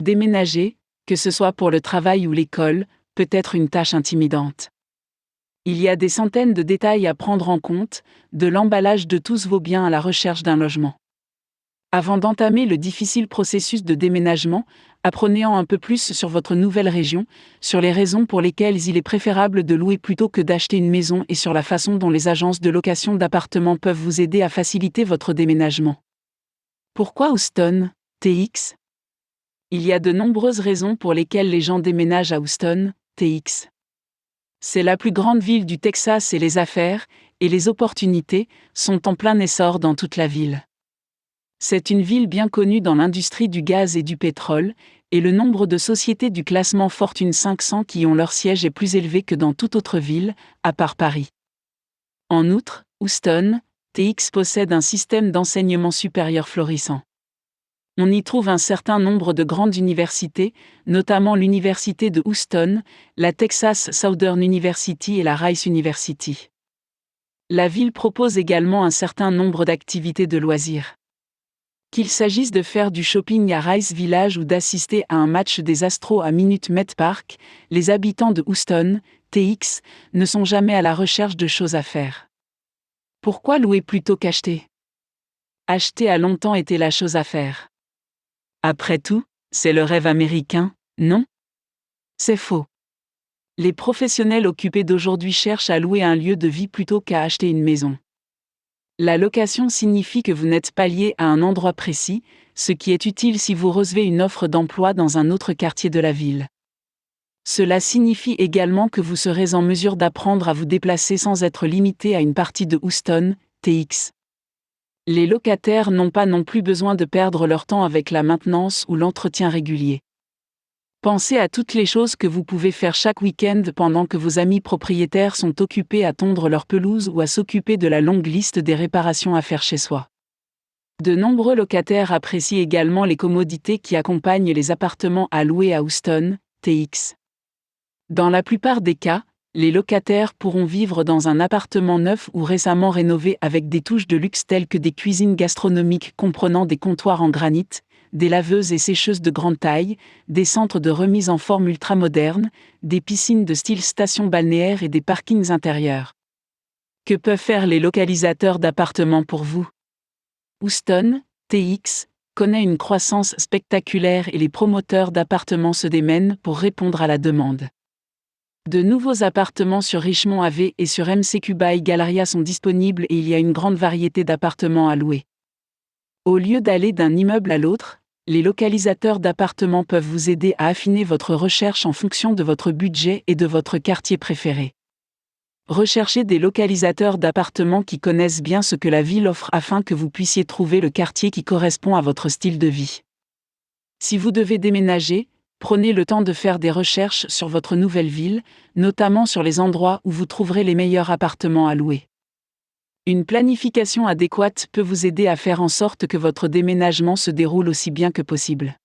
Déménager, que ce soit pour le travail ou l'école, peut être une tâche intimidante. Il y a des centaines de détails à prendre en compte, de l'emballage de tous vos biens à la recherche d'un logement. Avant d'entamer le difficile processus de déménagement, apprenez-en un peu plus sur votre nouvelle région, sur les raisons pour lesquelles il est préférable de louer plutôt que d'acheter une maison et sur la façon dont les agences de location d'appartements peuvent vous aider à faciliter votre déménagement. Pourquoi Houston, TX ? Il y a de nombreuses raisons pour lesquelles les gens déménagent à Houston, TX. C'est la plus grande ville du Texas et les affaires, et les opportunités, sont en plein essor dans toute la ville. C'est une ville bien connue dans l'industrie du gaz et du pétrole, et le nombre de sociétés du classement Fortune 500 qui ont leur siège est plus élevé que dans toute autre ville, à part Paris. En outre, Houston, TX possède un système d'enseignement supérieur florissant. On y trouve un certain nombre de grandes universités, notamment l'Université de Houston, la Texas Southern University et la Rice University. La ville propose également un certain nombre d'activités de loisirs. Qu'il s'agisse de faire du shopping à Rice Village ou d'assister à un match des Astros à Minute Maid Park, les habitants de Houston, TX, ne sont jamais à la recherche de choses à faire. Pourquoi louer plutôt qu'acheter ? Acheter a longtemps été la chose à faire. Après tout, c'est le rêve américain, non ? C'est faux. Les professionnels occupés d'aujourd'hui cherchent à louer un lieu de vie plutôt qu'à acheter une maison. La location signifie que vous n'êtes pas lié à un endroit précis, ce qui est utile si vous recevez une offre d'emploi dans un autre quartier de la ville. Cela signifie également que vous serez en mesure d'apprendre à vous déplacer sans être limité à une partie de Houston, TX. Les locataires n'ont pas non plus besoin de perdre leur temps avec la maintenance ou l'entretien régulier. Pensez à toutes les choses que vous pouvez faire chaque week-end pendant que vos amis propriétaires sont occupés à tondre leur pelouse ou à s'occuper de la longue liste des réparations à faire chez soi. De nombreux locataires apprécient également les commodités qui accompagnent les appartements à louer à Houston, TX. Dans la plupart des cas, les locataires pourront vivre dans un appartement neuf ou récemment rénové avec des touches de luxe telles que des cuisines gastronomiques comprenant des comptoirs en granit, des laveuses et sécheuses de grande taille, des centres de remise en forme ultramodernes, des piscines de style station balnéaire et des parkings intérieurs. Que peuvent faire les localisateurs d'appartements pour vous ? Houston, TX, connaît une croissance spectaculaire et les promoteurs d'appartements se démènent pour répondre à la demande. De nouveaux appartements sur Richmond Ave et sur MCQ by Galleria sont disponibles et il y a une grande variété d'appartements à louer. Au lieu d'aller d'un immeuble à l'autre, les localisateurs d'appartements peuvent vous aider à affiner votre recherche en fonction de votre budget et de votre quartier préféré. Recherchez des localisateurs d'appartements qui connaissent bien ce que la ville offre afin que vous puissiez trouver le quartier qui correspond à votre style de vie. Si vous devez déménager, prenez le temps de faire des recherches sur votre nouvelle ville, notamment sur les endroits où vous trouverez les meilleurs appartements à louer. Une planification adéquate peut vous aider à faire en sorte que votre déménagement se déroule aussi bien que possible.